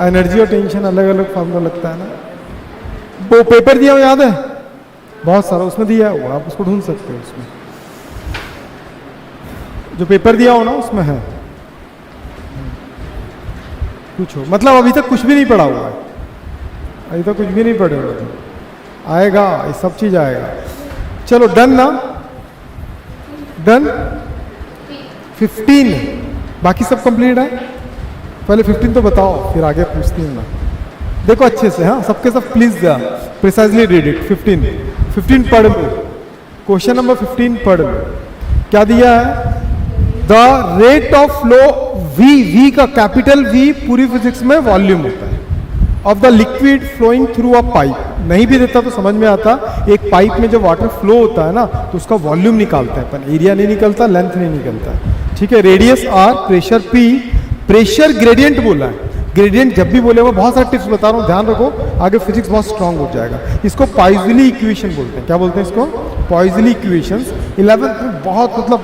Energy और tension अलग अलग फार्मूला लगता है ना। वो पेपर दिया हो याद है, बहुत सारा उसमें दिया हुआ, आप उसको ढूंढ सकते हो। उसमें जो पेपर दिया हो ना उसमें है कुछ हो, मतलब अभी तक कुछ भी नहीं पढ़ा हुआ है, अभी तक कुछ भी नहीं पढ़े हुए, आएगा ये सब चीज आएगा। चलो डन ना, डन 15, बाकी सब कंप्लीट है। पहले 15 तो बताओ फिर आगे पूछती हूँ ना। देखो अच्छे से, हाँ सबके सब प्लीज प्रिसाइजली रीड इट। 15 पढ़ लो, क्वेश्चन नंबर 15 पढ़ लो। क्या दिया है? The rate of flow V का कैपिटल वी पूरी फिजिक्स में वॉल्यूम होता है, of the liquid flowing through a pipe. नहीं भी देता तो समझ में आता, एक पाइप में जब वाटर फ्लो होता है ना तो उसका वॉल्यूम निकालते हैं अपन, एरिया नहीं निकलता, लेंथ नहीं निकलता, ठीक है। Radius R, pressure P, pressure gradient बोला है। ग्रेडियंट जब भी बोले, वो बहुत सारे टिप्स बता रहा हूँ, ध्यान रखो, आगे फिजिक्स बहुत स्ट्रांग हो जाएगा। इसको पॉइज़ली इक्वेशन बोलते हैं। क्या बोलते हैं इसको? पॉइज़ली इक्वेशंस। 11th में बहुत मतलब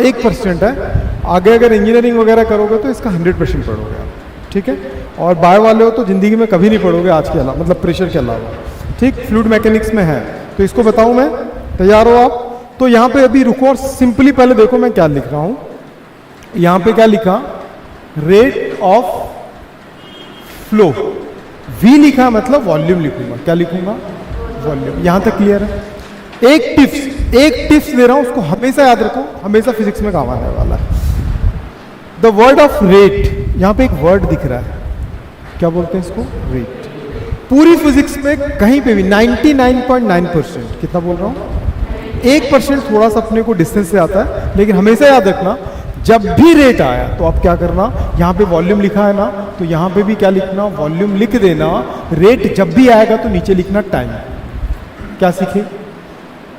1% है, आगे अगर इंजीनियरिंग वगैरह करोगे तो इसका 100% पढ़ोगे आप, ठीक है। और बायो वाले हो तो जिंदगी में कभी नहीं पढ़ोगे आज के अलावा, मतलब प्रेशर के अलावा, ठीक। फ्लूइड मैकेनिक्स में है तो इसको बताऊँ मैं, तैयार हो आप? तो यहाँ पे अभी रुको और सिंपली पहले देखो मैं क्या लिख रहा हूँ। यहाँ पे क्या लिखा? रेट ऑफ फ्लो, वी लिखा मतलब वॉल्यूम लिखूंगा। क्या लिखूंगा? वॉल्यूम। यहां तक क्लियर है? एक टिप्स दे रहा हूं, उसको हमेशा याद रखो, हमेशा फिजिक्स में काम आने वाला है। द वर्ड ऑफ रेट, यहां पे एक वर्ड दिख रहा है, क्या बोलते हैं इसको? रेट। पूरी फिजिक्स में कहीं पे भी 99.9%, कितना बोल रहा हूं, 1% थोड़ा सा अपने को डिस्टेंस से आता है, लेकिन हमेशा याद रखना जब भी रेट आया तो आप क्या करना, यहाँ पे वॉल्यूम लिखा है ना तो यहाँ पे भी क्या लिखना? वॉल्यूम लिख देना। रेट जब भी आएगा तो नीचे लिखना टाइम। क्या सीखे?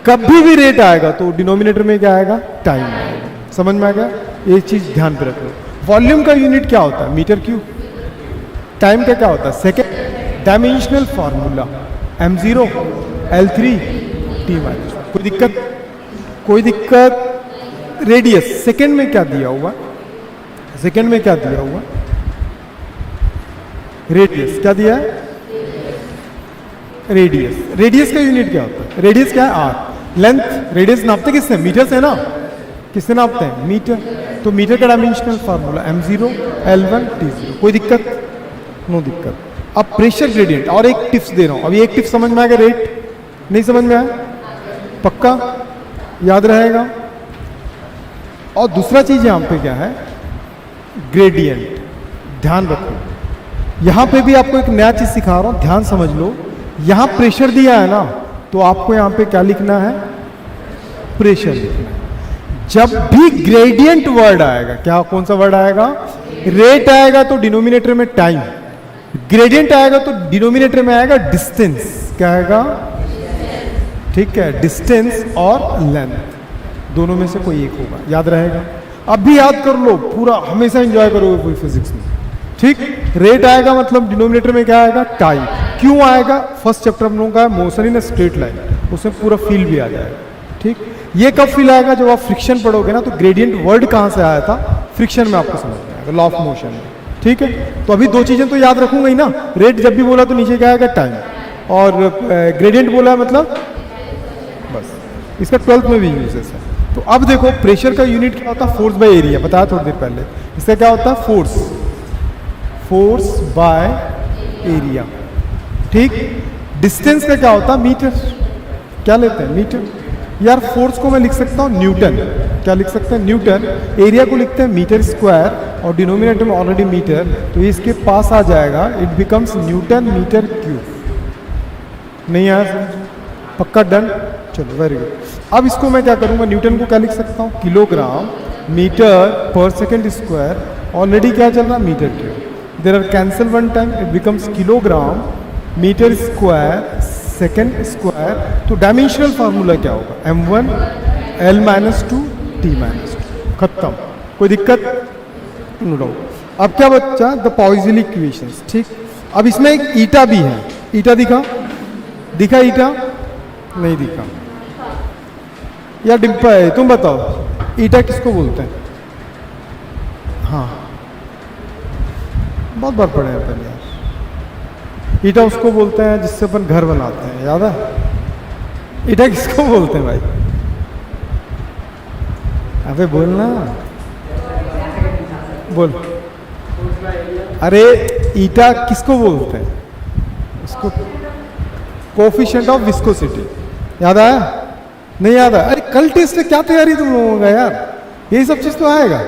कभी भी रेट आएगा तो डिनोमिनेटर में क्या आएगा? टाइम आएगा। समझ में आ गया? ये चीज ध्यान पे रखो। वॉल्यूम का यूनिट क्या होता है? Metre cube. टाइम का क्या होता है? Second. Dimensional formula m0 l3 t-1। कोई दिक्कत? कोई दिक्कत? रेडियस सेकंड में क्या दिया हुआ? सेकंड में क्या दिया हुआ? रेडियस। क्या दिया है? रेडियस। रेडियस का यूनिट क्या होता है? रेडियस क्या है? आर। लेंथ, रेडियस नापते किससे? मीटर से ना। किससे नापते हैं? मीटर। तो मीटर का dimensional formula m0 l1 t0। कोई दिक्कत? नो दिक्कत। अब प्रेशर ग्रेडियंट, और एक टिप्स दे रहा हूं, अभी एक टिप्स समझ में आएगा, रेट नहीं समझ में आया? पक्का याद रहेगा? और दूसरा चीज यहां पे क्या है? ग्रेडियंट। ध्यान रखो, यहां पे भी आपको एक नया चीज सिखा रहा हूं, ध्यान समझ लो। यहां प्रेशर दिया है ना तो आपको यहां पे क्या लिखना है? प्रेशर लिखना है। जब भी ग्रेडियंट वर्ड आएगा, क्या कौन सा वर्ड आएगा? रेट आएगा तो डिनोमिनेटर में टाइम, ग्रेडियंट आएगा तो डिनोमिनेटर में आएगा डिस्टेंस। क्या आएगा? ठीक है, डिस्टेंस और लेंथ, दोनों में से कोई एक होगा। याद रहेगा? अब भी याद कर लो, पूरा हमेशा एंजॉय करोगे पूरी फिजिक्स में, ठीक। रेट आएगा मतलब डिनोमिनेटर में क्या आएगा? टाइम। क्यों आएगा? फर्स्ट चैप्टर हम लोगों का मोशन इन स्ट्रेट लाइन, उसमें पूरा फील भी आ जाएगा, ठीक। ये कब फील आएगा? जब आप फ्रिक्शन पढ़ोगे ना, तो ग्रेडियंट वर्ड कहाँ से आया था? फ्रिक्शन में आपको समझ में आएगा, लॉ ऑफ मोशन में, ठीक है। तो अभी दो चीजें तो याद रखूंगा ही ना, रेट जब भी बोला तो नीचे क्या आएगा? टाइम, और ग्रेडियंट बोला है मतलब बस। इसका 12th में भी यूजेस है। तो अब देखो, प्रेशर का यूनिट क्या होता है? फोर्स बाय एरिया, बताया थोड़ी देर पहले। इसका क्या होता है? फोर्स, फोर्स बाय एरिया, ठीक। डिस्टेंस का क्या होता है? मीटर। क्या लेते हैं? मीटर। यार फोर्स को मैं लिख सकता हूँ न्यूटन। क्या लिख सकते हैं? न्यूटन। एरिया को लिखते हैं मीटर स्क्वायर, और डिनोमिनेटर में ऑलरेडी मीटर, तो इसके पास आ जाएगा, it becomes newton metre cube. नहीं यार, पक्का डन? चलो वेरी गुड। अब इसको मैं क्या करूंगा? न्यूटन को क्या लिख सकता हूँ? Kilogram metre per second square. Already क्या चल रहा है? Metre cube. There are cancel one time, it becomes kilogram metre square second square. तो डायमेंशनल फार्मूला क्या होगा? m1 l-2 t-2। खत्म। कोई दिक्कत? No doubt. अब क्या बच्चा? द पॉइज़ली इक्वेशंस, ठीक। अब इसमें एक ईटा भी है। ईटा दिखा? दिखा ईटा? नहीं दिखा यार, डिब्बा है। तुम बताओ ईटा किसको बोलते हैं? हाँ, बहुत बार पढ़े हैं पहले यार। ईटा उसको बोलते हैं जिससे अपन घर बनाते हैं, याद है? ईटा किसको बोलते हैं भाई? अबे बोलना, बोल। अरे ईटा किसको बोलते हैं? उसको कोफिशिएंट ऑफ विस्कोसिटी, याद आया? नहीं याद आया? अरे कल टेस्ट में क्या तैयारी तुम लोगों का यार, यही सब चीज तो आएगा।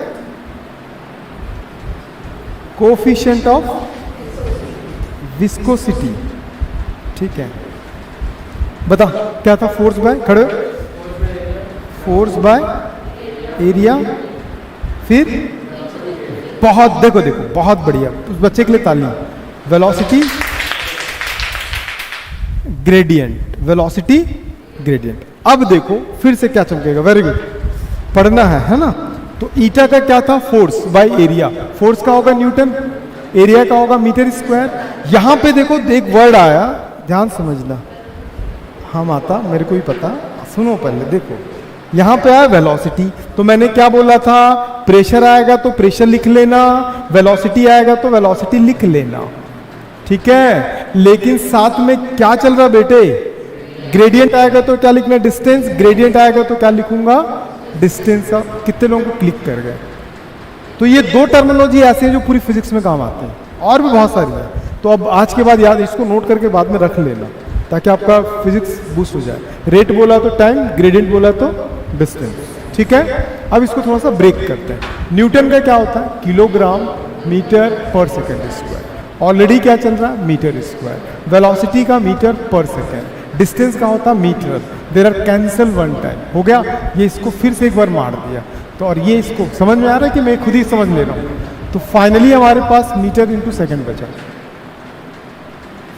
कोफिशिएंट ऑफ विस्कोसिटी, ठीक है। बता क्या था? फोर्स बाय, खड़े हो, फोर्स बाय एरिया, फिर बहुत, देखो देखो बहुत बढ़िया, उस बच्चे के लिए ताली। Velocity gradient, velocity gradient. अब देखो फिर से क्या चमकेगा, वेरी गुड, पढ़ना है ना? तो ईटा का क्या था? Force by area. फोर्स का होगा न्यूटन, एरिया का होगा मीटर स्क्वायर। यहां पे देखो एक वर्ड आया, ध्यान समझना। हाँ माता, मेरे को ही पता, सुनो पहले, देखो यहां पे आया वेलोसिटी, तो मैंने क्या बोला था? प्रेशर आएगा तो प्रेशर लिख लेना, वेलोसिटी आएगा तो वेलोसिटी लिख लेना, ठीक है। लेकिन साथ में क्या चल रहा बेटे? ग्रेडियंट आएगा तो क्या लिखना? डिस्टेंस। ग्रेडियंट आएगा तो क्या लिखूंगा? डिस्टेंस। कितने लोगों को क्लिक कर गए? तो ये दो टर्मिनोलॉजी ऐसे हैं जो पूरी फिजिक्स में काम आते हैं, और भी बहुत सारी है। तो अब आज के बाद याद, इसको नोट करके बाद में रख लेना, ताकि आपका फिजिक्स बूस्ट हो जाए। रेट बोला तो टाइम, ग्रेडियंट बोला तो डिस्टेंस, ठीक है। अब इसको थोड़ा सा ब्रेक करते हैं। न्यूटन का क्या होता है? Kilogram metre per second square. Already क्या चल रहा है? Metre square. वेलोसिटी का मीटर पर सेकेंड। डिस्टेंस का होता है metre. There are cancel one time, हो गया। ये इसको फिर से एक बार मार दिया, तो और ये इसको समझ में आ रहा है कि मैं खुद ही समझ ले रहा हूँ। तो फाइनली हमारे पास मीटर इंटू सेकेंड बचा।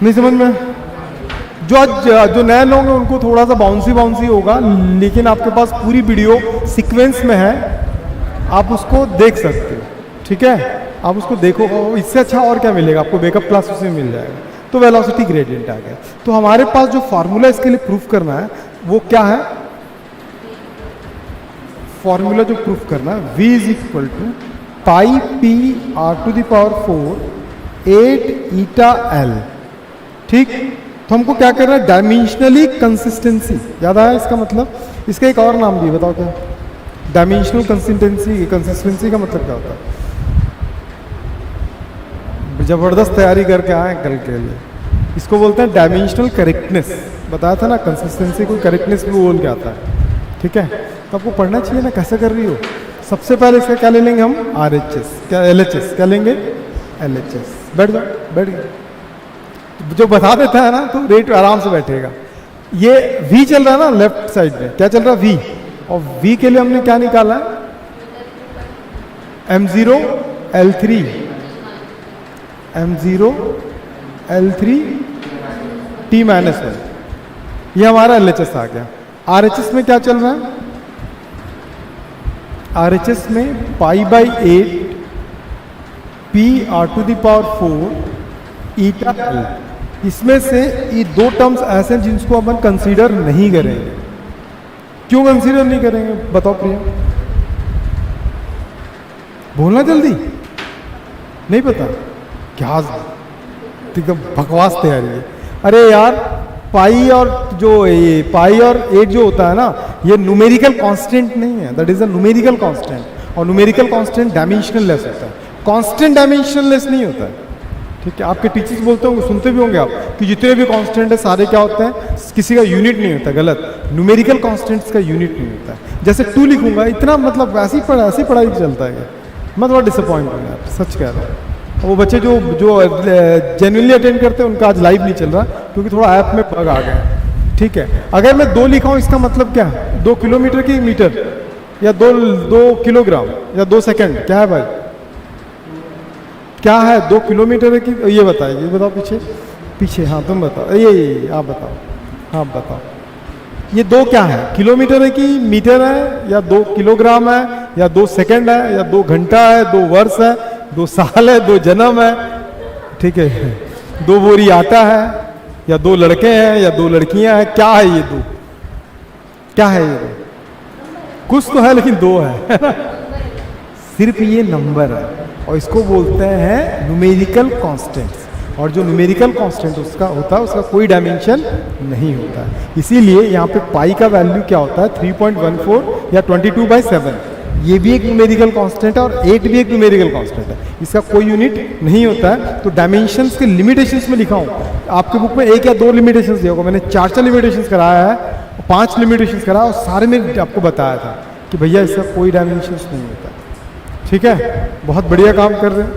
नहीं समझ में? जो नए लोग हैं उनको थोड़ा सा बाउंसी होगा, लेकिन आपके पास पूरी वीडियो सीक्वेंस में है, आप उसको देख सकते हो, ठीक है। आप उसको देखो, इससे अच्छा और क्या मिलेगा आपको? बैकअप क्लास उसमें मिल जाएगा। तो वेलोसिटी ग्रेडियंट आ गया। तो हमारे पास जो फार्मूला इसके लिए प्रूफ करना है वो क्या है? फॉर्मूला जो प्रूफ करना है, v is equal to pi P R to the power 4 8 eta L, ठीक। तो हमको क्या करना है? डायमेंशनली कंसिस्टेंसी, याद आया इसका मतलब? इसका एक और नाम भी बताओ क्या? Dimensional consistency. कंसिस्टेंसी का मतलब क्या होता है? जबरदस्त तैयारी करके आए कल के लिए। इसको बोलते हैं डायमेंशनल करेक्टनेस। बताया था ना, कंसिस्टेंसी को करेक्टनेस भी बोल के आता है, ठीक है। तो आपको पढ़ना चाहिए ना, कैसे कर रही हो। सबसे पहले इसका क्या ले लेंगे हम? RHS, क्या LHS, क्या लेंगे? LHS। बैठ जाओ, बैठ गए। जो बता देता है ना तो रेट आराम से बैठेगा। ये V चल रहा है ना लेफ्ट साइड में, क्या चल रहा है? V। और V के लिए हमने क्या निकाला है? M0 L3, M0 L3 T minus 1। ये हमारा LHS आ गया। RHS में क्या चल रहा है? RHS में pi by 8 P R to the power 4 eta L। इसमें से ये दो टर्म्स ऐसे हैं जिनको अपन कंसीडर नहीं करेंगे। क्यों कंसीडर नहीं करेंगे बताओ प्रिया? बोलना जल्दी। नहीं पता क्या? एकदम बकवास तैयारी है। अरे यार, पाई और जो ये पाई और 8 जो होता है ना, ये न्यूमेरिकल कांस्टेंट नहीं है, that is a numerical constant. और न्यूमेरिकल कांस्टेंट डायमेंशनल लेस होता है, कांस्टेंट डायमेंशनल लेस नहीं होता है, ठीक है। आपके टीचर्स बोलते होंगे, सुनते भी होंगे आप, कि जितने भी कांस्टेंट है सारे क्या होते हैं? किसी का यूनिट नहीं होता। गलत। न्यूमेरिकल कांस्टेंट्स का यूनिट नहीं होता है। जैसे 2 लिखूंगा, इतना मतलब ऐसी पढ़ाई चलता है। मैं थोड़ा डिसअपॉइंट हूँ यार, सच कह रहा हूँ। वो बच्चे जो जेन्युइनली अटेंड करते हैं उनका आज लाइव नहीं चल रहा, क्योंकि थोड़ा ऐप में बग आ गया, ठीक है। अगर मैं 2 लिखा हूँ, इसका मतलब क्या है? 2 किलोमीटर की मीटर, या 2 किलोग्राम, या 2 सेकंड, क्या है भाई? क्या है? 2 किलोमीटर की, ये बताइए, ये बताओ। पीछे हाँ तुम बताओ, ये आप बताओ, हाँ बताओ। ये 2 क्या है? किलोमीटर है कि मीटर है, या 2 किलोग्राम है, या 2 सेकंड है, या 2 घंटा है, 2 वर्ष है, 2 साल है, 2 जन्म है, ठीक है। 2 बोरी आटा है, या 2 लड़के हैं, या 2 लड़कियां हैं? क्या है ये 2? क्या है ये 2? कुछ तो है लेकिन 2 है सिर्फ ये नंबर है, और इसको बोलते हैं न्यूमेरिकल कांस्टेंट्स। और जो न्यूमेरिकल कांस्टेंट उसका होता है उसका कोई डायमेंशन नहीं होता है। इसीलिए यहाँ पे पाई का वैल्यू क्या होता है 3.14 या 22/7। ये भी एक न्यूमेरिकल कांस्टेंट है और 8 भी एक न्यूमेरिकल कांस्टेंट है, इसका कोई यूनिट नहीं होता है। तो डायमेंशंस के लिमिटेशंस में लिखा हूँ, आपके बुक में 1 या 2 लिमिटेशंस दिया होगा, मैंने 4 लिमिटेशंस कराया है, 5 लिमिटेशंस कराया और सारे में आपको बताया था कि भैया इसका कोई डायमेंशंस नहीं होता। ठीक है, बहुत बढ़िया काम कर रहे हैं।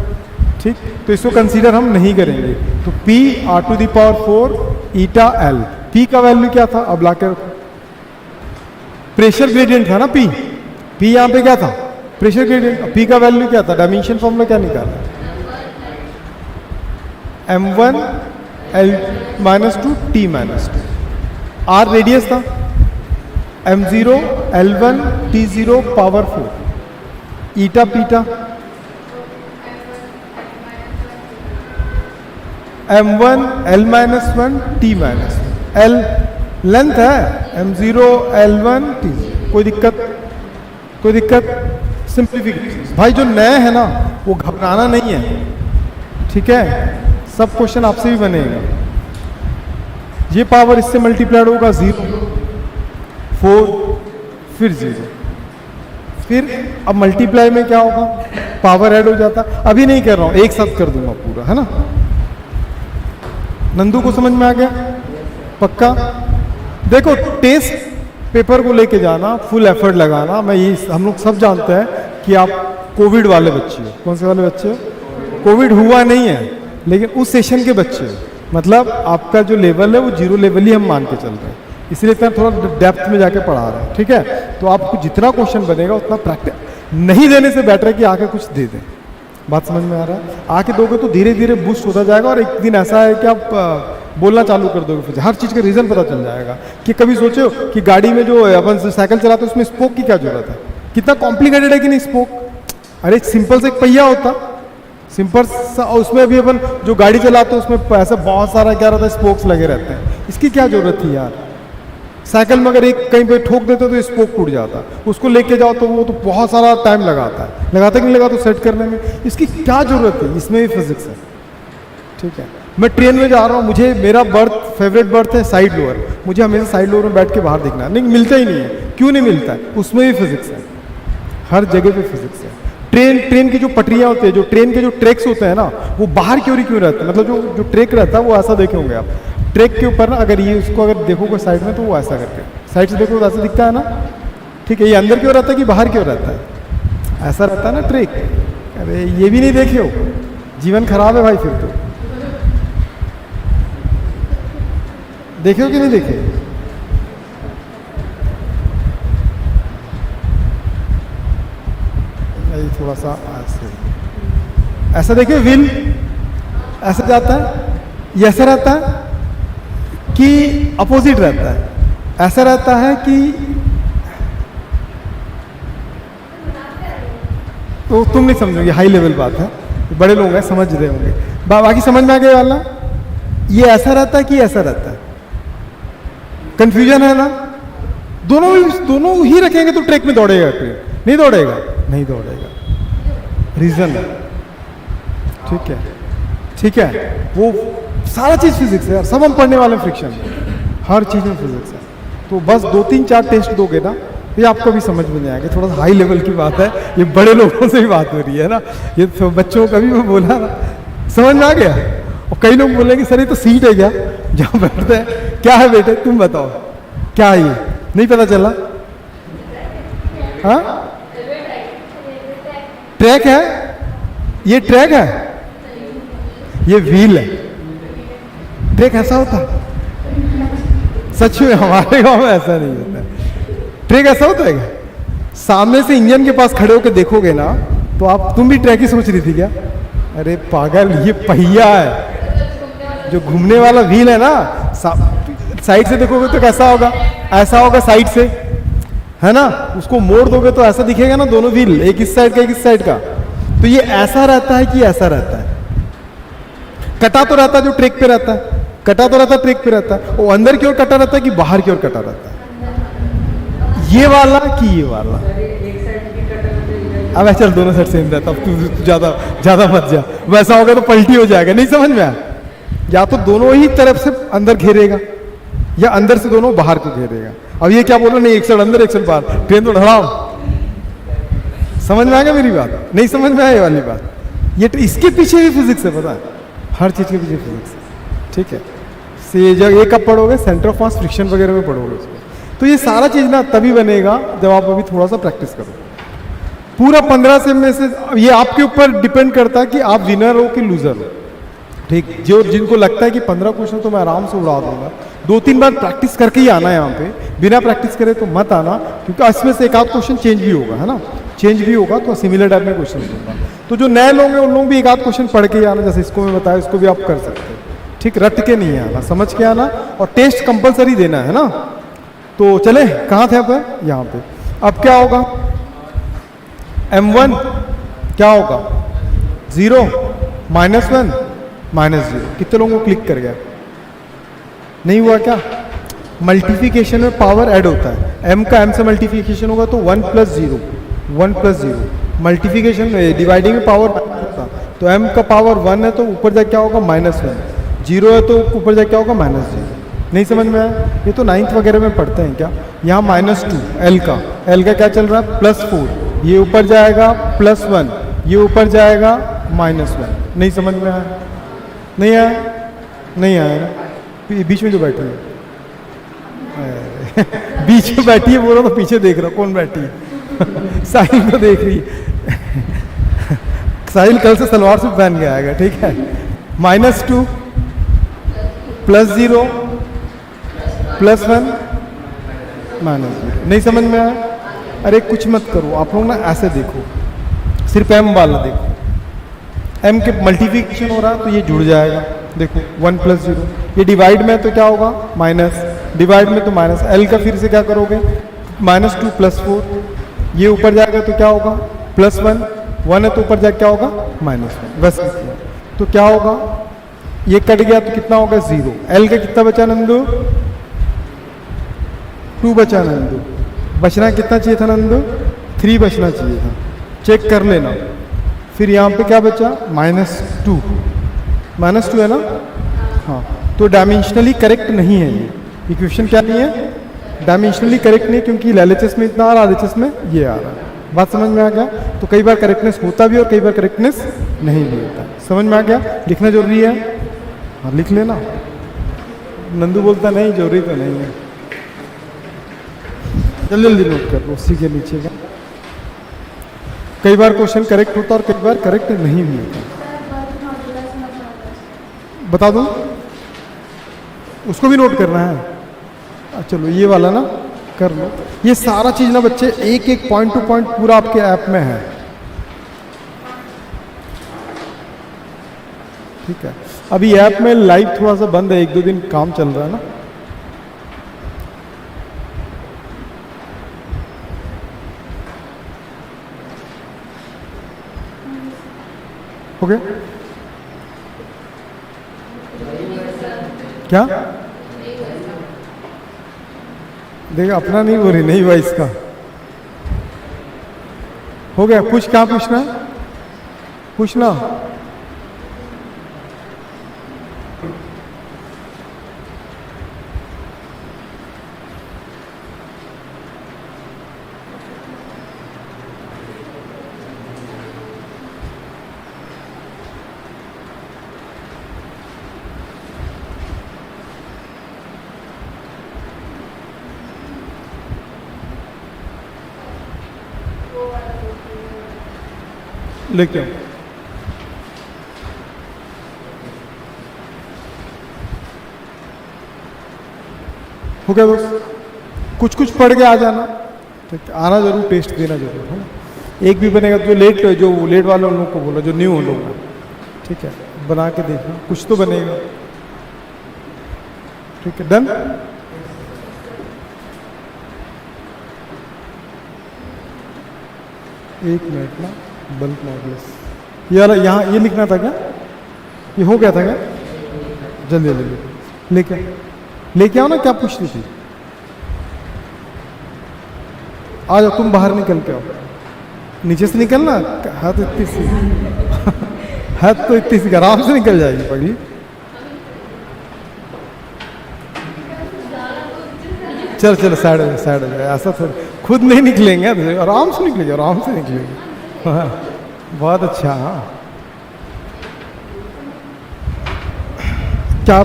ठीक, तो इसको कंसीडर हम नहीं करेंगे। तो P r⁴ ईटा L, P का वैल्यू क्या था, अब लाकर प्रेशर ग्रेडियंट था ना P यहाँ पे क्या था, प्रेशर ग्रेडियंट। P का वैल्यू क्या था, डायमेंशन फॉर्मूला क्या निकाला, m1 L-2 T-2। R radius था, m0 L1 T0 पावर 4, ईटा पीटा m1 L-1 T-1, L length है, m0 L1 T0। कोई दिक्कत सिंप्लीफिकेशन। भाई जो नए है ना वो घबराना नहीं है, ठीक है, सब क्वेश्चन आपसे भी बनेगा। ये पावर इससे मल्टीप्लाइड होगा 0, 4 फिर 0, फिर अब मल्टीप्लाई में क्या होगा, पावर ऐड हो जाता। अभी नहीं कर रहा हूं, एक साथ कर दूंगा पूरा, है ना। नंदू को समझ में आ गया, पक्का। देखो टेस्ट पेपर को लेके जाना, फुल एफर्ट लगाना, मैं ये हम लोग सब जानते हैं कि आप कोविड वाले बच्चे हो। कौन से वाले बच्चे हो, कोविड हुआ नहीं है लेकिन उस सेशन के बच्चे हो, मतलब आपका जो लेवल है वो 0 लेवल ही हम मान के चल रहे हैं, इसलिए इतना थोड़ा डेप्थ में जाके पढ़ा रहे हैं। ठीक है, तो आपको जितना क्वेश्चन बनेगा उतना प्रैक्टिस नहीं देने से बेटर है कि आके कुछ दे दें। बात समझ में आ रहा है, आके दोगे तो धीरे धीरे बूस्ट होता जाएगा और एक दिन ऐसा है कि आप बोलना चालू कर दोगे, फिर हर चीज़ का रीज़न पता चल जाएगा। कि कभी सोचो कि गाड़ी में जो अपन साइकिल चलाते हैं उसमें स्पोक की क्या जरूरत है, कितना कॉम्प्लिकेटेड है कि नहीं स्पोक। अरे सिंपल से एक पहिया होता, सिंपल सा, उसमें भी अपन जो गाड़ी चलाते हैं उसमें ऐसा बहुत सारा क्या रहता है, स्पोक्स लगे रहते हैं, इसकी क्या जरूरत थी यार। साइकिल में अगर एक कहीं पे ठोक देते तो स्पोक टूट जाता, उसको लेके जाओ तो वो तो बहुत सारा टाइम लगाता कि नहीं लगाता सेट करने में, इसकी क्या जरूरत है। इसमें भी फिजिक्स है। ठीक है, मैं ट्रेन में जा रहा हूँ, मुझे मेरा फेवरेट बर्थ है साइड लोअर, मुझे हमेशा साइड लोअर में बैठ के बाहर देखना, नहीं मिलता ही नहीं है। क्यों नहीं मिलता है, उसमें भी फिजिक्स है, हर जगह पे फिजिक्स है। ट्रेन की जो पटरियाँ होती है, जो ट्रेन के जो ट्रैक्स होते हैं ना, वो बाहर क्यों रहते हैं, मतलब जो ट्रैक रहता है वो ऐसा देखे होंगे आप, ट्रैक के ऊपर ना अगर ये उसको अगर देखोगे साइड में तो वो ऐसा करके साइड से देखो तो ऐसा दिखता है ना। ठीक है, ये अंदर क्यों रहता है कि बाहर क्यों रहता है, ऐसा रहता है ना ट्रैक। अरे ये भी नहीं देखे हो, जीवन खराब है भाई फिर तो। देखे हो कि नहीं देखे, थोड़ा सा ऐसा देखिए, व्हील ऐसा जाता है, ये ऐसा रहता है कि अपोजिट रहता है, ऐसा रहता है कि, तो तुम नहीं समझोगे, हाई लेवल बात है, बड़े लोग हैं समझ रहे होंगे। बाकी समझ में आ गया वाला, ये ऐसा रहता है कि ऐसा रहता है, कंफ्यूजन है ना। दोनों ही रखेंगे तो ट्रैक में दौड़ेगा ट्रेन, नहीं दौड़ेगा, नहीं दौड़ेगा, रीजन है। ठीक है, वो सारा चीज फिजिक्स है यार, सब हम पढ़ने वाले फ्रिक्शन, हर चीज में फिजिक्स है। तो बस 2-3-4 टेस्ट दोगे ना, ये आपको भी समझ में नहीं आएगा। थोड़ा सा हाई लेवल की बात है, ये बड़े लोगों से भी बात हो रही है ना, ये तो बच्चों का भी मैं बोला ना, समझ में आ गया। और कई लोग बोलेंगे सर ये तो सीट है क्या जहाँ बैठते हैं, क्या है बेटे तुम बताओ क्या है, ये नहीं पता चला। हाँ, ट्रैक है, ये ट्रैक है, ये व्हील है। ट्रैक ऐसा होता है, सच में हमारे गांव में ऐसा नहीं होता है। ट्रैक ऐसा होता है क्या, सामने से इंजन के पास खड़े होकर देखोगे ना तो आप, तुम भी ट्रैक ही सोच रही थी क्या, अरे पागल, ये पहिया है जो घूमने वाला व्हील है ना, साइड से देखोगे तो कैसा होगा, ऐसा होगा साइड से, है ना। उसको मोड़ दोगे तो ऐसा दिखेगा ना, दोनों व्हील, एक इस साइड का एक इस साइड का। तो ये ऐसा रहता है कि ऐसा रहता है, कटा तो रहता है जो ट्रैक पे रहता है, कटा तो रहता है ट्रैक पे रहता है, वो अंदर की ओर कटा रहता है कि बाहर की ओर कटा रहता है, ये वाला कि ये वाला। अब चल दोनों साइड सेम रहता, अब तू ज्यादा मत जा, वैसा होगा तो पलटी हो जाएगा, नहीं समझ में आया। या तो दोनों ही तरफ से अंदर घेरेगा या अंदर से दोनों बाहर को घेरेगा। अब ये क्या बोल रहा, नहीं एक साइड अंदर एक साइड बाहर, ट्रेन तो ढड़ाम। समझ में आ गया मेरी बात? नहीं समझ में आया ये वाली बात? ये तो इसके पीछे भी फिजिक्स है, पता है, हर चीज के पीछे फिजिक्स है। ठीक है, से जब ये कब पढ़ोगे, सेंटर ऑफ मास फ्रिक्शन वगैरह में पढ़ोगे उसको। तो ये सारा चीज ना तभी बनेगा जब आप अभी थोड़ा सा प्रैक्टिस करो। पूरा 15 से में से ये आपके ऊपर डिपेंड करता है कि आप विनर हो कि लूजर हो। ठीक, जो जिनको लगता है कि 15 क्वेश्चन तो मैं आराम से उड़ा दूंगा, 2-3 बार प्रैक्टिस करके ही आना है यहाँ पे, बिना प्रैक्टिस करे तो मत आना, क्योंकि इसमें से एक आध क्वेश्चन चेंज भी होगा, है ना, चेंज भी होगा तो सिमिलर टाइप में क्वेश्चन होगा। तो जो नए लोग हैं उन लोग भी एक आध क्वेश्चन पढ़ के ही आना, जैसे इसको मैं बताया, इसको भी आप कर सकते हैं। ठीक, रट के नहीं आना, समझ के आना, और टेस्ट कंपलसरी देना है ना। तो चले, कहाँ थे आप? यहाँ पे। अब क्या होगा, M1 क्या होगा, 0 -1 -0। कितने लोगों को क्लिक कर गया? नहीं हुआ क्या? मल्टीप्लिकेशन में पावर ऐड होता है, m का m से मल्टीप्लिकेशन होगा तो 1 + 0, 1 + 0। मल्टीप्लिकेशन में डिवाइडिंग में पावर होता, तो m का पावर 1 है तो ऊपर जाके क्या होगा, -1। 0 है तो ऊपर जाके क्या होगा, -0। नहीं समझ में आया? ये तो 9th वगैरह में पढ़ते हैं क्या। यहाँ -2 L का क्या चल रहा है, +4, ये ऊपर जाएगा +1, ये ऊपर जाएगा -1। नहीं समझ में आया? नहीं आया? नहीं आया ना? बीच में जो बैठी है बीच में बैठी है, बोल रहा तो पीछे देख रहा, कौन बैठी है? साहिल को देख रही है साहिल कल से सलवार सूट पहन के आएगा, ठीक है। -2 +0 +1 -0। नहीं समझ में आया? अरे कुछ मत करो आप लोग ना, ऐसे देखो, सिर्फ m वाला देखो, m के मल्टीप्लिकेशन हो रहा है तो ये जुड़ जाएगा, देखो 1 + 0। ये डिवाइड में तो क्या होगा, माइनस, डिवाइड में तो माइनस। L का फिर से क्या करोगे, -2 +4, ये ऊपर जाएगा तो क्या होगा, +1, 1 है तो ऊपर जाके क्या होगा, -1। बस तो क्या होगा, ये कट गया तो कितना होगा, 0। L का कितना बचा नंदू, 2 बचा नंदू। बचना कितना चाहिए था नंदू, 3 बचना चाहिए था, चेक कर लेना। फिर यहाँ पे क्या बचा, -2, -2 है ना, हाँ। तो डायमेंशनली करेक्ट नहीं है ये इक्वेशन, क्या नहीं है, डायमेंशनली करेक्ट नहीं, क्योंकि LHS में इतना आ रहा है, RHS में ये आ रहा है। बात समझ में आ गया? तो कई बार करेक्टनेस होता भी और कई बार करेक्टनेस नहीं भी होता। समझ में आ गया? लिखना जरूरी है, हाँ लिख लेना। नंदू बोलता नहीं जरूरी तो नहीं है, जल्दी जल्दी नोट कर लो उसी के नीचे का। कई बार क्वेश्चन करेक्ट होता और कई बार करेक्ट नहीं भी होता। बता दूं, उसको भी नोट करना है। चलो ये वाला ना कर लो। ये सारा चीज ना बच्चे एक एक पॉइंट टू पॉइंट पूरा आपके ऐप में है, ठीक है। अभी ऐप में लाइव थोड़ा सा बंद है, 1-2 दिन काम चल रहा है ना। हो गया क्या? देखा अपना नहीं बोल रही, नहीं हुआ इसका। हो गया कुछ, क्या पूछना है, पूछना। लेके आओ। हो गया दोस्त, कुछ कुछ पढ़ के आ जाना, ठीक, आना जरूर, टेस्ट देना जरूर, है ना। एक भी बनेगा जो लेट वाले उन लोग को बोलो, जो न्यू उन लोग को, ठीक है, बना के देखना, कुछ तो बनेगा, ठीक है। डन। एक मिनट ना, बल्क मॉडल्स ये वाला यहाँ ये लिखना था क्या, ये हो गया था क्या? जल्दी जल्दी लेके आओ ना, क्या पूछती थी? आ जाओ, तुम बाहर निकल के आओ, नीचे से निकलना, हाथ इतनी सी हाथ तो इतनी सी आराम से निकल जाएगी पगली। चल चल साइड हो साइड हो जाए, ऐसा थोड़ा खुद नहीं निकलेंगे, तो आराम से निकलेंगे, आराम से निकलेंगे। हाँ, बहुत अच्छा। हाँ, क्या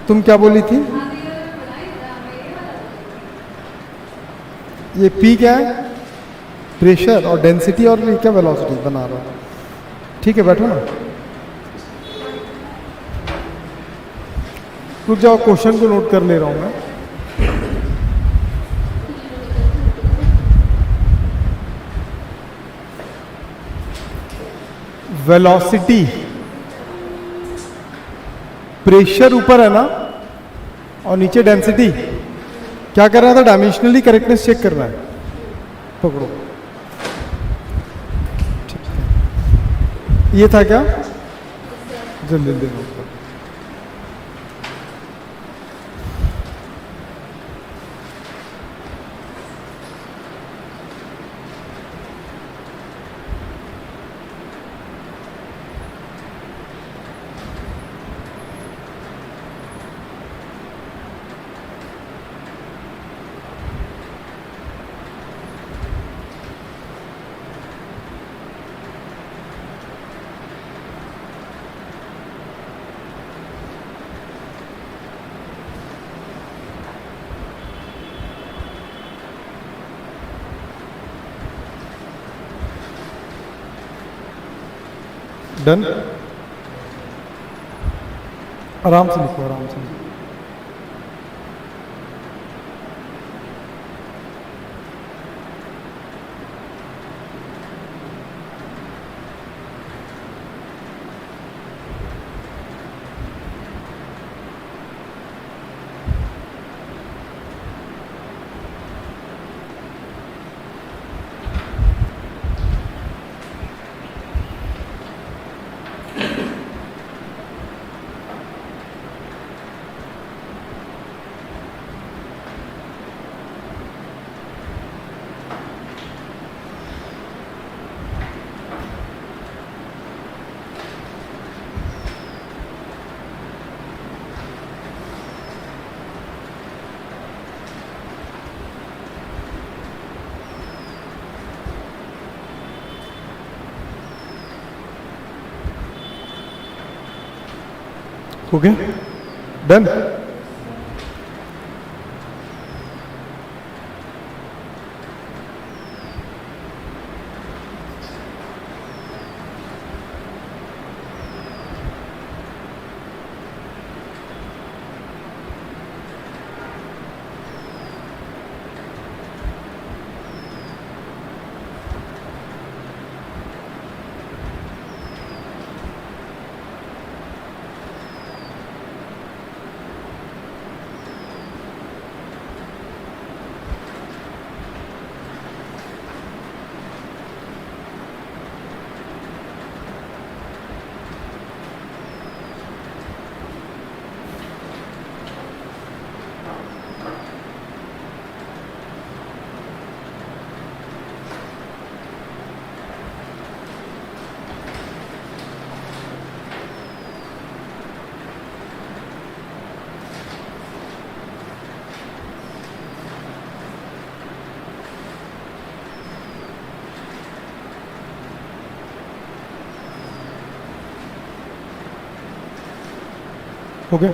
तुम क्या बोली थी? ये पी क्या है? प्रेशर और डेंसिटी, और ये क्या वेलोसिटी बना रहा है। ठीक है, बैठो ना, रुक जाओ, क्वेश्चन को नोट कर ले रहा हूं मैं। वेलोसिटी, प्रेशर ऊपर है ना, और नीचे डेंसिटी। क्या कर रहा था? डायमेंशनली करेक्टनेस चेक कर रहा है। पकड़ो, ठीक है। ये था क्या? जल्दी जल्दी नोट करो। डन। आराम से लिखो, आराम से। हो गया? डन। हो गया?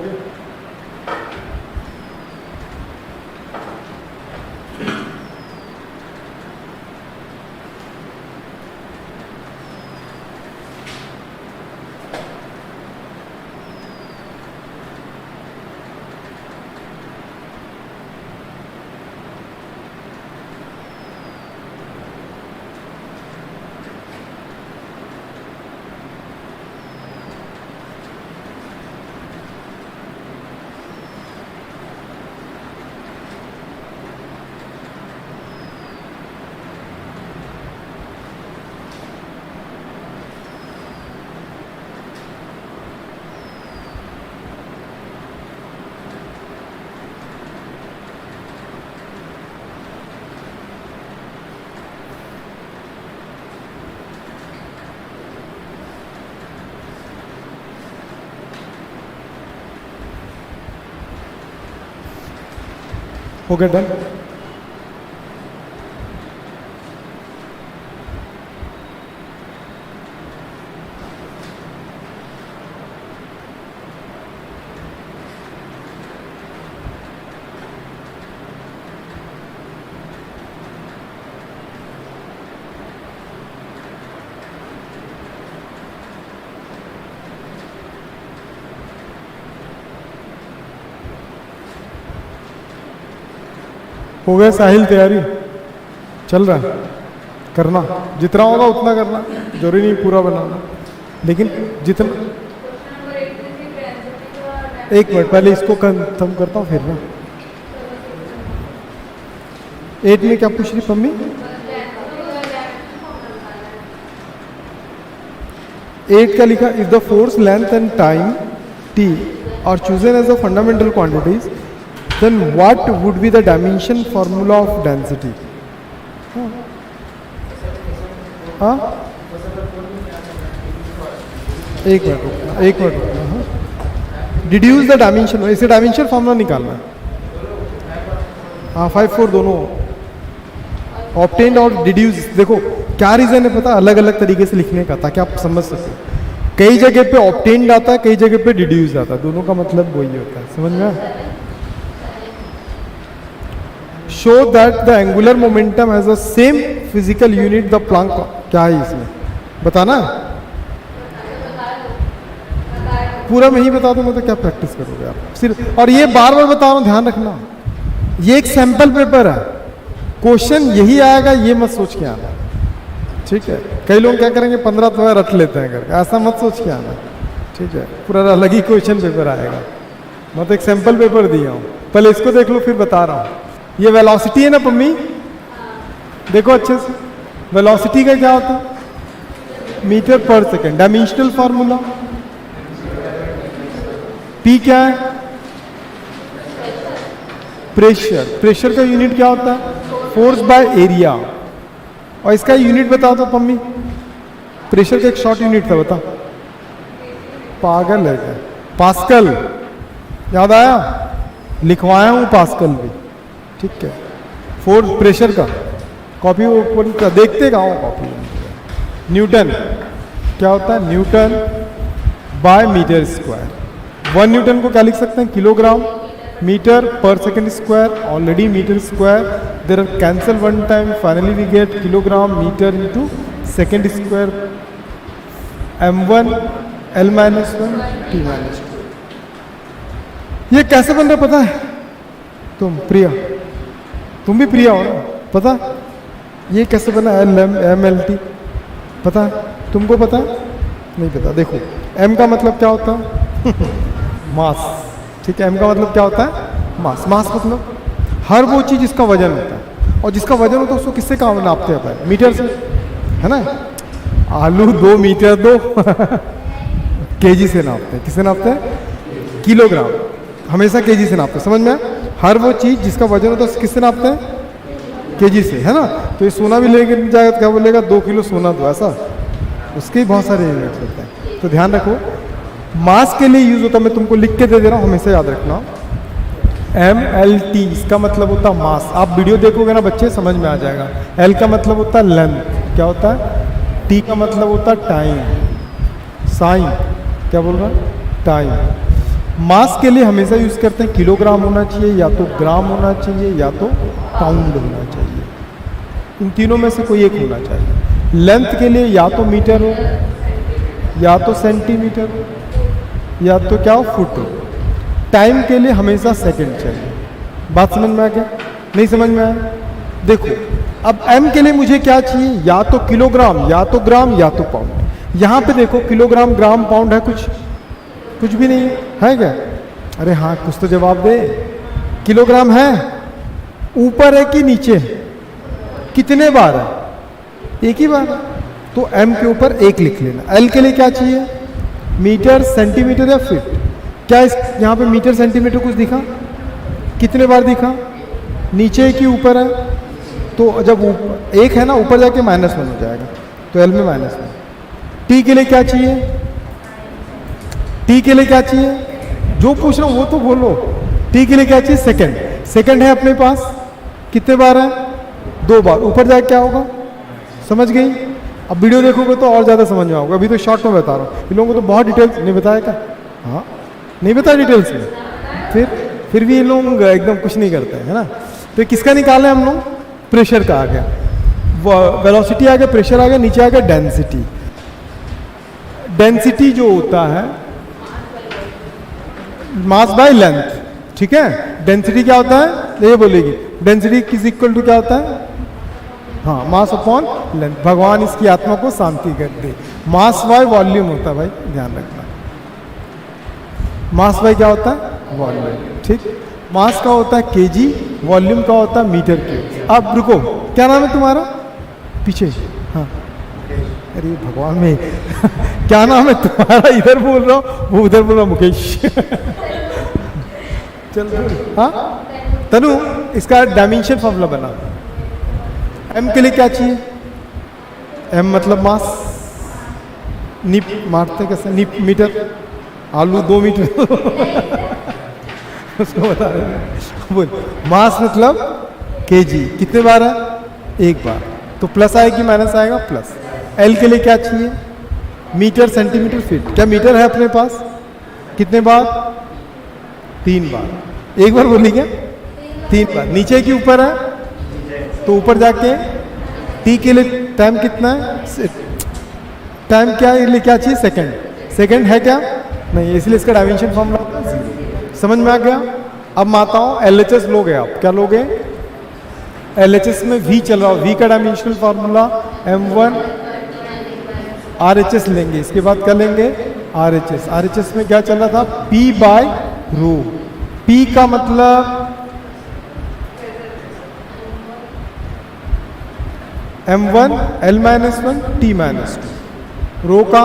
हो गया डन। हो गया साहिल, तैयारी चल रहा है, करना जितना होगा उतना करना, जरूरी नहीं पूरा बनाना, लेकिन जितना। एक मिनट पहले इसको खत्म करता हूँ फिर ना। 8 में क्या पूछ रही मम्मी? 8 का लिखा, if the force length and time t are chosen as the fundamental quantities, then what would be the dimension formula of density? हाँ, एक मिनट डिड्यूस द डायमेंशन, इसे डायमेंशन फॉर्मूला निकालना है। हाँ 5 4 दोनों ऑब्टेन्ड और डिड्यूस। देखो क्या रीजन है पता, अलग अलग तरीके से लिखने का ताकि आप समझ सको। कई जगह पे ऑब्टेन्ड आता है, कई जगह पे डिड्यूस आता है, दोनों का मतलब वही होता है, समझ में? Show that the angular momentum has the same physical unit the Planck. क्या है इसमें बताना? पूरा मैं ही बता दूंगा तो क्या प्रैक्टिस करोगे आप सिर्फ। और ये बार बार बता रहा हूं, ध्यान रखना, ये एक सैंपल पेपर है, क्वेश्चन यही आएगा, ये मत सोच के आना, ठीक है? कई लोग क्या करेंगे 15 तो रट लेते हैं करके, ऐसा मत सोच के आना, ठीक है? पूरा अलग ही क्वेश्चन पेपर आएगा। मैं तो एक सैंपल पेपर दिया हूँ, पहले इसको देख लो फिर बता रहा हूँ। ये वेलोसिटी है ना पम्मी, देखो अच्छे से, वेलोसिटी का क्या होता है? Metre per second. Dimensional formula P क्या है? प्रेशर। प्रेशर का यूनिट क्या होता है? Force by area. और इसका यूनिट बताओ तो पम्मी, प्रेशर का एक शॉर्ट यूनिट था, बता। पागल है क्या? पास्कल। याद आया? लिखवाया हूं पास्कल भी, ठीक है? फोर्स प्रेशर का कॉपी ओपन का देखते कहाँ हो कॉपी। न्यूटन क्या होता है? Newton by metre square. 1 newton को क्या लिख सकते हैं? Kilogram. Metre per second square, already metre square, there are cancel 1 time, finally we get kilogram metre into second square, m1 l-1 t-2। ये कैसे बन रहा पता है? तुम प्रिया, तुम भी प्रिया हो ना, पता ये कैसे बना? m-l-t पता है? तुमको पता है? नहीं पता। देखो m का मतलब क्या होता है? मास, ठीक है? m का मतलब क्या होता है? मास। मास मतलब हर वो चीज जिसका वजन होता है, और जिसका वजन होता है उसको किससे काम नापते हैं? मीटर से, है ना? आलू 2 मीटर 2 केजी से नापते हैं। किससे नापते हैं? किलोग्राम। हमेशा केजी से नापते हैं, समझ में? हर वो चीज जिसका वजन होता है किससे नापते हैं? केजी से, है ना? तो ये सोना भी लेके जाएगा तो क्या बोलेगा? 2 किलो सोना दो, ऐसा उसके ही बहुत सारे यूनिट्स होते हैं। तो ध्यान रखो, मास के लिए यूज होता है, मैं तुमको लिख के दे दे रहा हूं, हमेशा याद रखना। ml-t इसका मतलब होता है मास। आप वीडियो देखोगे ना बच्चे, समझ में आ जाएगा। l का मतलब होता है लेंथ, क्या होता है? t का मतलब होता है टाइम, साइन, क्या बोल रहा है? टाइम। मास के लिए हमेशा यूज करते हैं किलोग्राम होना चाहिए, या तो ग्राम होना चाहिए, या तो पाउंड होना चाहिए। इन तीनों में से कोई एक होना चाहिए। लेंथ के लिए या तो मीटर हो, या तो सेंटीमीटर हो, या तो क्या हो? फुट हो। टाइम के लिए हमेशा सेकंड चाहिए। बात समझ में आ गया? नहीं समझ में आया? देखो अब m के लिए मुझे क्या चाहिए? या तो किलोग्राम, या तो ग्राम, या तो पाउंड। यहां पे देखो किलोग्राम, ग्राम, पाउंड है? कुछ भी नहीं है क्या? अरे हाँ, कुछ तो जवाब दे। किलोग्राम है ऊपर है कि नीचे? कितने बार है? एक ही बार। तो m के ऊपर 1 लिख लेना। l के लिए क्या चाहिए? मीटर, सेंटीमीटर या फीट? क्या इस यहाँ पे मीटर सेंटीमीटर कुछ दिखा? कितने बार दिखा? नीचे कि ऊपर है? तो जब 1 है ना, ऊपर जाके -1 हो जाएगा, तो l में -1। t के लिए क्या चाहिए? t के लिए क्या चाहिए? जो पूछ रहा हूँ वो तो बोलो। t के लिए क्या चाहिए? सेकंड। सेकंड है अपने पास, कितने बार है? 2 बार। ऊपर जाके क्या होगा? समझ गई? अब वीडियो देखोगे तो और ज़्यादा समझ में आओगे, अभी तो शॉर्ट में बता रहा हूँ। इन लोगों को तो बहुत डिटेल्स नहीं बताया क्या? हाँ, नहीं बताया डिटेल्स में, फिर भी ये लोग एकदम कुछ नहीं करते हैं, है ना। तो किसका निकाले हम लोग? प्रेशर का आ गया, वेलोसिटी आ गया, प्रेशर आ गया, नीचे आ गया डेंसिटी। डेंसिटी जो होता है मास बाय लेंथ, ठीक है। डेंसिटी क्या होता है? ये बोलेगी डेंसिटी किस इक्वल टू क्या होता है? हाँ, मास अपॉन लेंथ। भगवान इसकी आत्मा को शांति कर दे। मास बाय वॉल्यूम होता है भाई, ध्यान रखना। मास बाय क्या होता है? वॉल्यूम, ठीक। मास का होता है केजी, वॉल्यूम का होता है मीटर क्यूब। अब रुको, क्या नाम है तुम्हारा? पीछे, हाँ, अरे भगवान में क्या नाम है तुम्हारा? इधर बोल रहा हूँ, वो उधर बोल रहा, मुकेश। चल, हाँ तनु, इसका डायमेंशन फॉर्मूला बना। एम के लिए क्या चाहिए? एम मतलब मास, निप मारते कैसे? निप मीटर, आलू 2 मीटर। उसको बता रहे बोल। मास मतलब केजी, कितने बार है? 1 बार। तो प्लस आएगी माइनस आएगा प्लस। एल के लिए क्या चाहिए? Metre, centimetre, feet. क्या मीटर है अपने पास? कितने बार? 3 बार। 1 बार बोली क्या? 3 बार। नीचे की ऊपर है तो ऊपर जाके टी के लिए टाइम कितना है? टाइम क्या है? लिए क्या चाहिए? सेकंड। सेकंड है क्या? नहीं, इसलिए इसका डायमेंशन फॉर्मूला 0। समझ में आ गया? अब माताओं LHS लोगे आप, क्या लोगे? LHS में V चल रहा हो, V का डायमेंशनल फॉर्मूला M1 RHS लेंगे। इसके बाद क्या लेंगे? RHS। RHS में क्या चल रहा था? P बाय रो। P का मतलब M1 L-1 T-2। रो का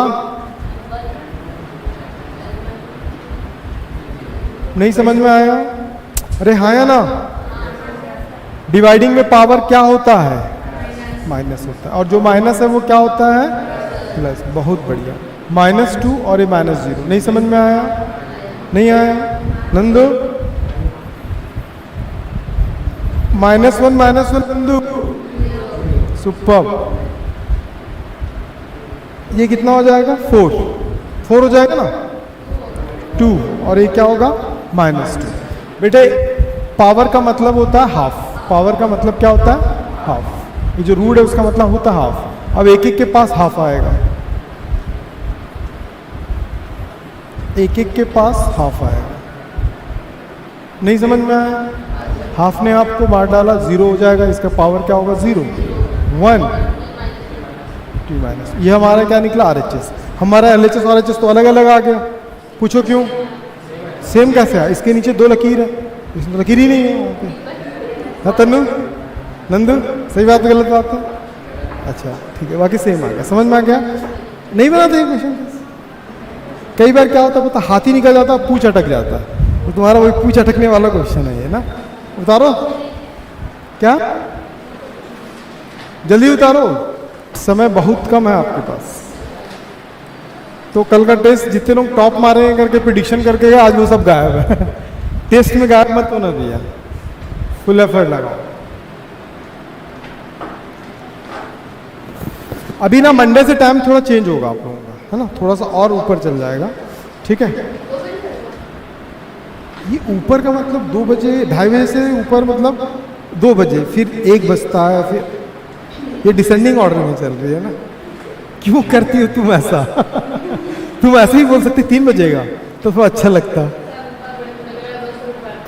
नहीं समझ में आया? अरे हाँ या ना? डिवाइडिंग में पावर क्या होता है? माइनस होता है, और जो माइनस है वो क्या होता है? प्लस। बहुत बढ़िया। -2 और ये -0। नहीं समझ में आया? नहीं आया? नंदू -1 नंदू, सुपर। ये कितना हो जाएगा? 4 हो जाएगा ना? 2 और ये क्या होगा? -2। बेटे पावर का मतलब होता है हाफ। पावर का मतलब क्या होता है? हाफ। ये जो रूट है उसका मतलब होता है हाफ। अब एक के पास हाफ आएगा, एक के पास हाफ आएगा। नहीं समझ में आया? हाफ ने आपको मार डाला, 0 हो जाएगा। इसका पावर क्या होगा? 0 1 T-। ये हमारा क्या निकला? RHS। हमारा LHS और RHS तो अलग अलग आ गया। पूछो क्यों? सेम कैसे है? इसके नीचे 2 लकीर है, इसमें तो लकीर ही नहीं है वहाँ पे। हाँ तनु, नंदू, सही बात है गलत बात है? अच्छा ठीक है, बाकी सेम आ गया। समझ में आ गया? नहीं बनाते क्वेश्चन। कई बार क्या होता है पता? हाथी निकल जाता है, पूंछ अटक जाता है। तो तुम्हारा वही पूंछ अटकने वाला क्वेश्चन है ये ना। उतारो, क्या जल्दी उतारो, समय बहुत कम है आपके पास। तो कल का टेस्ट जितने लोग टॉप मारे हैं करके प्रिडिक्शन करके गए, आज वो सब गायब है। टेस्ट में गायब मत होना भैया, फुल एफर्ट लगाओ। अभी ना मंडे से टाइम थोड़ा चेंज होगा आप लोगों का, है ना, थोड़ा सा और ऊपर चल जाएगा, ठीक है। ये ऊपर का मतलब 2 बजे, 2:30 बजे से ऊपर मतलब 2 बजे, फिर 1 बजता है, फिर ये डिसेंडिंग ऑर्डर में चल रही है ना। क्यों करती हो तुम ऐसा? तुम ऐसे ही बोल सकती 3 बजेगा तो फिर अच्छा लगता।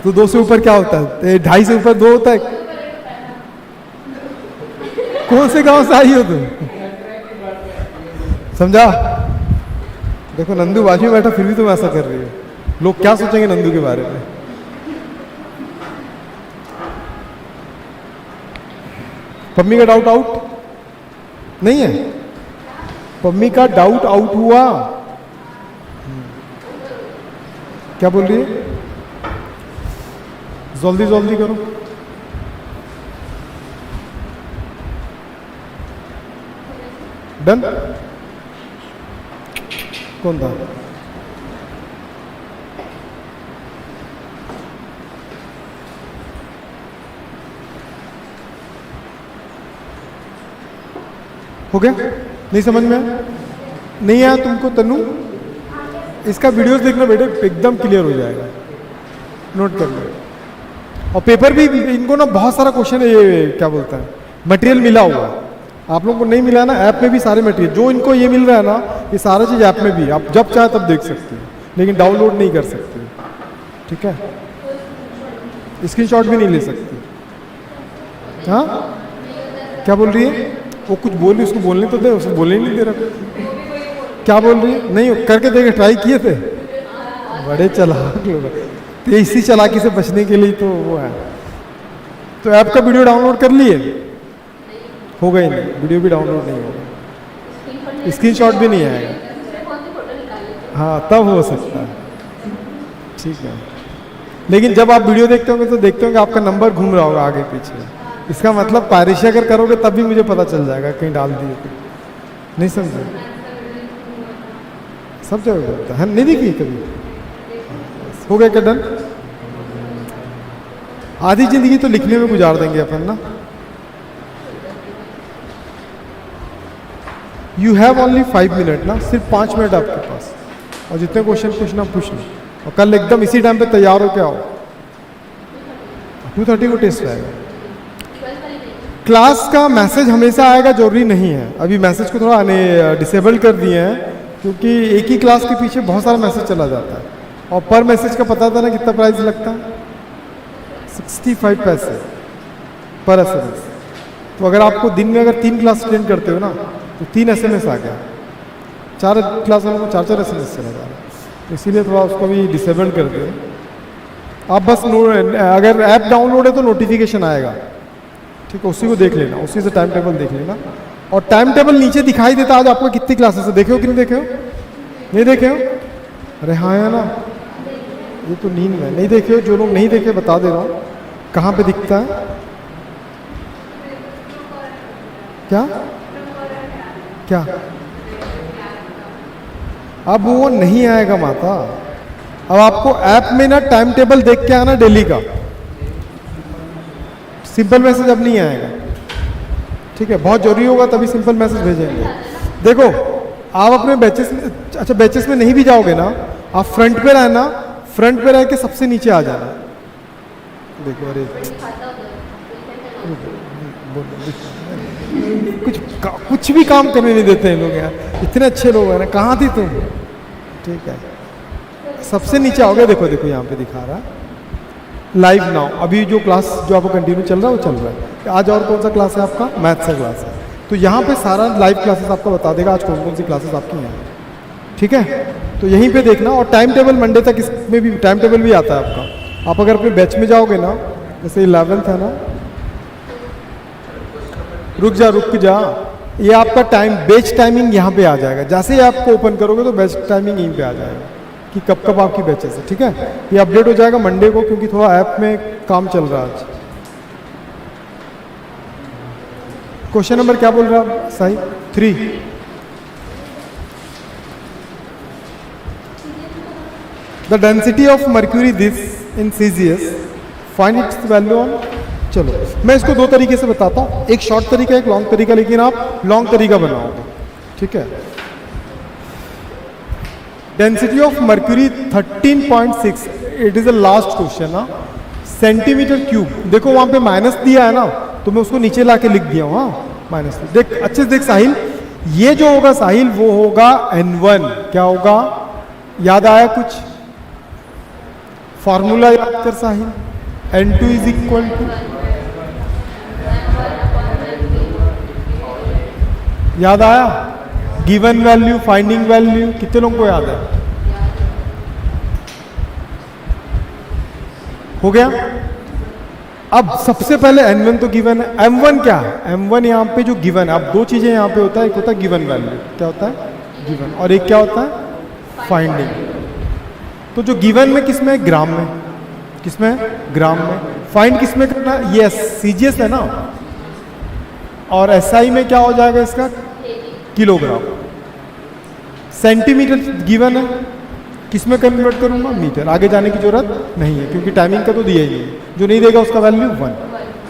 तो 2 से ऊपर क्या होता है? 2:30 से ऊपर 2 होता है। कौन से गांव से आई हो तुम? समझा? देखो नंदू बाजू में बैठा, फिर भी तुम ऐसा कर रही हो। लोग क्या सोचेंगे नंदू के बारे में? पम्मी का डाउट आउट नहीं है? पम्मी का डाउट आउट हुआ? क्या बोल रही है? जल्दी जल्दी करो। डन? कौन था? हो गया? नहीं समझ में आया? नहीं आया तुमको तनु? इसका वीडियोस देखना बेटे, एकदम क्लियर हो जाएगा, नोट कर लो। और पेपर भी इनको ना बहुत सारा क्वेश्चन ये क्या बोलता है मटेरियल मिला हुआ है, आप लोगों को नहीं मिला ना, ऐप में भी सारे मटेरियल जो इनको ये मिल रहा है ना, ये सारा चीज़ ऐप में भी आप जब चाहे तब देख सकते हैं, लेकिन डाउनलोड नहीं कर सकते, ठीक है? स्क्रीनशॉट भी नहीं ले सकते। हाँ क्या बोल रही है? वो कुछ बोल रही, उसको बोलने तो दे, उसको बोलने नहीं दे रहा। क्या बोल रही है? नहीं करके देखे, ट्राई किए थे, बड़े चालाक लोग, तो इसी चालाकी से बचने के लिए तो वो है। तो ऐप का वीडियो डाउनलोड कर लिए? हो गई नहीं, वीडियो भी डाउनलोड नहीं होगा, स्क्रीनशॉट भी नहीं आएगा। हाँ तब हो सकता है, ठीक है। लेकिन जब आप वीडियो देखते होंगे तो देखते होंगे आपका नंबर घूम रहा होगा आगे पीछे, इसका मतलब पायरेसी अगर करोगे तब भी मुझे पता चल जाएगा कहीं डाल दिए तो। नहीं समझे? सब जगह होता है, नहीं देखिए कभी? हो गया क्या? डन? आधी जिंदगी तो लिखने में गुजार देंगे अपन ना। यू हैव ओनली 5 मिनट ना, सिर्फ 5 मिनट आपके पास, और जितने क्वेश्चन पूछना पूछ लो, और कल एकदम इसी टाइम पे तैयार होके आओ। 2:30 को टेस्ट आएगा। क्लास का मैसेज हमेशा आएगा जरूरी नहीं है, अभी मैसेज को थोड़ा डिसेबल कर दिए हैं क्योंकि एक ही क्लास के पीछे बहुत सारा मैसेज चला जाता है, और पर मैसेज का पता था ना कितना प्राइस लगता है? 65 पैसे पर SMS। तो अगर आपको दिन में अगर 3 क्लास अटेंड करते हो ना तो 3 SMS आ गया, 4 क्लास वालों को 4 SMS चला जा रहा है, तो इसीलिए थोड़ा उसको भी डिसेबल कर दे। आप बस अगर ऐप डाउनलोड है तो नोटिफिकेशन आएगा, ठीक है? उसी को देख लेना, उसी से टाइम टेबल देख लेना, और टाइम टेबल नीचे दिखाई देता आज आपको कितनी क्लासेस है, देखे हो कि नहीं देखे हो? नहीं देखे हो? अरे हाँ है ना, ये तो नींद में नहीं देखे हो। जो लोग नहीं देखे बता दे रहा हूँ, कहाँ पे दिखता है? क्या क्या? अब वो नहीं आएगा माता, अब आपको ऐप में ना टाइम टेबल देख के आना डेली का, सिंपल मैसेज अब नहीं आएगा, ठीक है? बहुत जरूरी होगा तभी सिंपल मैसेज भेजेंगे। देखो आप अपने बैचेस में, अच्छा बैचेस में नहीं भी जाओगे ना, आप फ्रंट पे रहना, फ्रंट पे रह के सबसे नीचे आ जाना। देखो अरे कुछ भी काम करने नहीं देते हैं लोग यार, इतने अच्छे लोग हैं ना। कहाँ थी तुम? ठीक है, सबसे नीचे आओगे, देखो देखो यहाँ पे दिखा रहा है लाइव नाउ, अभी जो क्लास जो आपको कंटिन्यू चल रहा है वो चल रहा है। आज और कौन सा क्लास है आपका? मैथ्स का क्लास है, तो यहाँ पे सारा लाइव क्लासेस आपको बता देगा आज कौन कौन सी क्लासेस आपकी हैं, ठीक है? तो यहीं पे देखना, और टाइम टेबल मंडे तक इसमें भी टाइम टेबल भी आता है आपका। आप अगर अपने बैच में जाओगे ना, जैसे 11th है ना, रुक जा, ये आपका टाइम बैच टाइमिंग यहाँ पे आ जाएगा। जैसे ही आपको ओपन करोगे तो बैच टाइमिंग यहीं पे आ जाएगा कि कब कब आपकी बैचेस है, ठीक है? ये अपडेट हो जाएगा मंडे को, क्योंकि थोड़ा ऐप में काम चल रहा है आज। क्वेश्चन नंबर क्या बोल रहा है Sai? 3। The density of mercury this in सीजियस, find its value on. चलो मैं इसको 2 तरीके से बताता हूँ, एक शॉर्ट तरीका एक लॉन्ग तरीका, लेकिन आप लॉन्ग तरीका बनाओगे, ठीक है? Density of mercury 13.6, it is the last question ना, सेंटीमीटर क्यूब। देखो वहां पे माइनस दिया है ना, तो मैं उसको नीचे ला के लिख दिया हूँ, हाँ माइनस। देख अच्छे से देख साहिल, ये जो होगा साहिल वो होगा N1। क्या होगा? याद आया कुछ? फॉर्मूला याद कर साहिल, N2 इज इक्वल टू, याद आया? गिवन वैल्यू, फाइंडिंग वैल्यू, कितने लोगों को याद है? हो गया? अब सबसे पहले N1 तो गिवन है, M1 क्या है? M1 यहाँ पे जो गिवन है, अब 2 चीजें यहाँ पे होता है, एक होता है गिवन वैल्यू, क्या होता है? गिवन, और एक क्या होता है? फाइंडिंग। तो जो गिवन में किसमें है? ग्राम में। किसमें है? ग्राम में। फाइंड किसमें करना है? ये सीजीएस है ना, और एसआई में क्या हो जाएगा इसका? किलोग्राम। सेंटीमीटर गिवन है, किसमें कन्वर्ट करूंगा? मीटर। आगे जाने की जरूरत नहीं है क्योंकि टाइमिंग का तो दिया ही नहीं है, जो नहीं देगा उसका वैल्यू 1,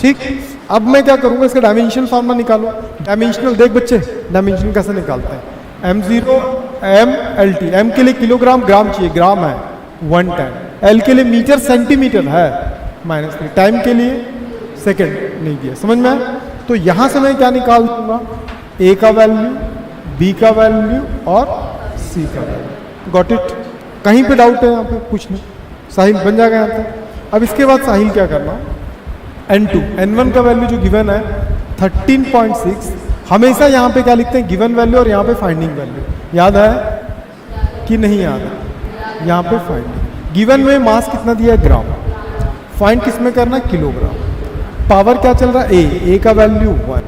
ठीक? अब मैं क्या करूंगा, इसका डायमेंशनल फार्मूला निकालो। डायमेंशनल देख बच्चे, डायमेंशन कैसे निकालते हैं। m0 m LT, m के लिए किलोग्राम, ग्राम चाहिए, ग्राम है 1 टाइम, l के लिए मीटर सेंटीमीटर है -3, टाइम के लिए सेकंड नहीं दिया, समझ में आया? तो यहां से मैं क्या निकाल दूंगा, a का वैल्यू, b का वैल्यू और c का वैल्यू। Got it? कहीं पे डाउट है यहाँ पे? कुछ नहीं, साहिल बन जाएगा यहाँ पे। अब इसके बाद साहिल क्या करना, n2 n1 का वैल्यू जो गिवन है 13.6, हमेशा यहाँ पे क्या लिखते हैं, गिवन वैल्यू और यहाँ पे फाइंडिंग वैल्यू। याद है कि नहीं याद है? यहाँ पे फाइंडिंग, गिवन में मास कितना दिया है, ग्राम, फाइंड किस में करना है, किलोग्राम। पावर क्या चल रहा है, a का वैल्यू 1,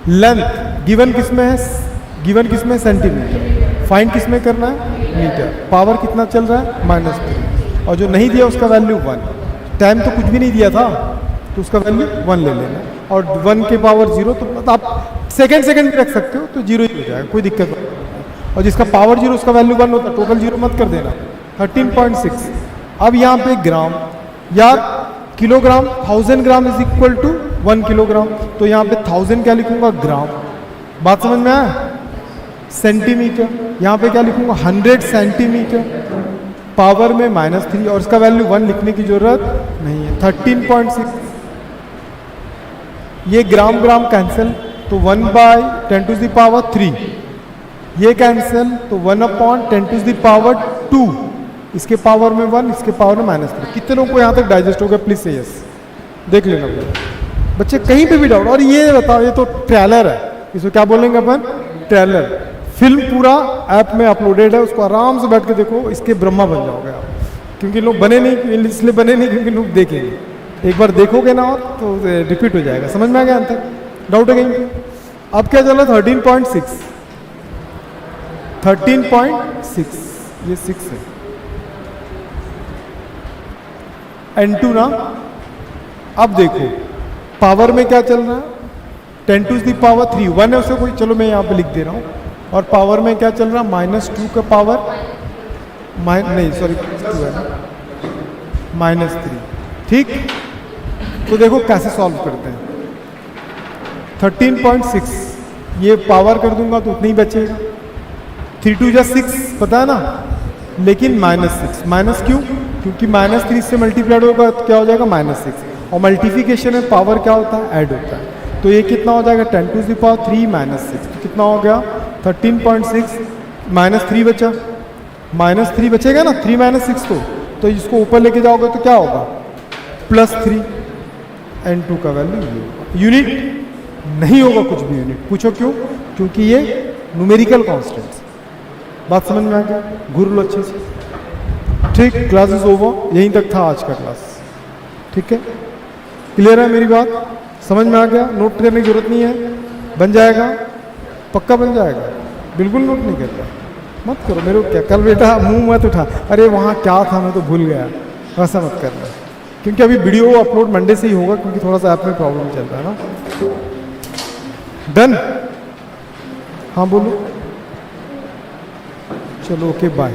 लेंथ गिवन किस में है, गिवन किस में, सेंटीमीटर, फाइंड किस में करना है, मीटर, पावर कितना चल रहा है, -3, और जो नहीं दिया उसका वैल्यू 1, टाइम तो कुछ भी नहीं दिया था तो उसका वैल्यू 1 ले लेना, और 1 के पावर 0, तो आप सेकंड भी रख सकते हो तो 0 ही हो जाएगा, कोई दिक्कत नहीं। और जिसका पावर 0 उसका वैल्यू 1 होता है, टोटल 0 मत कर देना। 13.6। अब यहाँ पे ग्राम, यार kilogram, 1000 gram is equal to 1 kilogram, तो यहाँ पे 1000 क्या लिखूंगा, ग्राम। बात समझ में आया? सेंटीमीटर, यहाँ पे क्या लिखूंगा, 100 सेंटीमीटर, पावर में -3, और इसका वैल्यू 1 लिखने की जरूरत नहीं है। 13.6, ये ग्राम ग्राम कैंसिल, तो 1/10⁻3, ये कैंसिल, तो 1/10⁻², इसके पावर में 1, इसके पावर में -3। कितने लोगों को यहाँ तक डाइजेस्ट हो गया, प्लीज से यस, देख लेना बच्चे, कहीं पे भी डाउट। और ये बताओ, ये तो ट्रेलर है, इसको क्या बोलेंगे अपन, ट्रेलर। फिल्म पूरा ऐप में अपलोडेड है, उसको आराम से बैठ के देखो, इसके ब्रह्मा बन जाओगे आप, क्योंकि लोग बने नहीं, इसलिए बने नहीं क्योंकि लोग देखेंगे। एक बार देखोगे ना और तो रिपीट हो जाएगा। समझ में आ गया अंतर? डाउट है कहीं पे? अब क्या चला, 13.6, 13.6, ये 6 है। n2 ना, अब देखो पावर में क्या चल रहा है, 10⁻3, 1 है उसे कोई, चलो मैं यहाँ पे लिख दे रहा हूँ, और पावर में क्या चल रहा है, -2 का पावर, नहीं सॉरी 2 है ना, -3, ठीक। तो देखो कैसे सॉल्व करते हैं। 13.6, ये पावर कर दूंगा तो उतना ही बचेगा, 3 2 जा 6, पता है ना, लेकिन -6, माइनस क्यों, क्योंकि -3 से मल्टीप्लाइड होगा तो क्या हो जाएगा, -6, और मल्टीप्लिकेशन में पावर क्या होता है, ऐड होता है, तो ये कितना हो जाएगा, 10⁻3 -6, तो कितना हो गया, 13.6, -3 बचा, -3 बचेगा ना, 3 - 6, तो इसको ऊपर लेके जाओगे तो क्या होगा, +3, n2 का वैल्यू ये होगा। यूनिट नहीं होगा कुछ भी यूनिट, पूछो क्यों, क्योंकि ये न्यूमेरिकल कॉन्स्टेंट्स। बात समझ में आ गया, घूर लो अच्छे से, ठीक। क्लास इज ओवर, यहीं तक था आज का क्लास, ठीक है, क्लियर है मेरी बात, समझ में आ गया, नोट करने की जरूरत नहीं है, बन जाएगा, पक्का बन जाएगा, बिल्कुल नोट नहीं करता, मत करो मेरे को क्या, कल बेटा मुंह मत उठा, अरे वहाँ क्या था मैं तो भूल गया, वैसा मत करना, क्योंकि अभी वीडियो अपलोड मंडे से ही होगा, क्योंकि थोड़ा सा ऐप में प्रॉब्लम चल रहा है ना। डन, हाँ बोलो, चलो ओके बाय।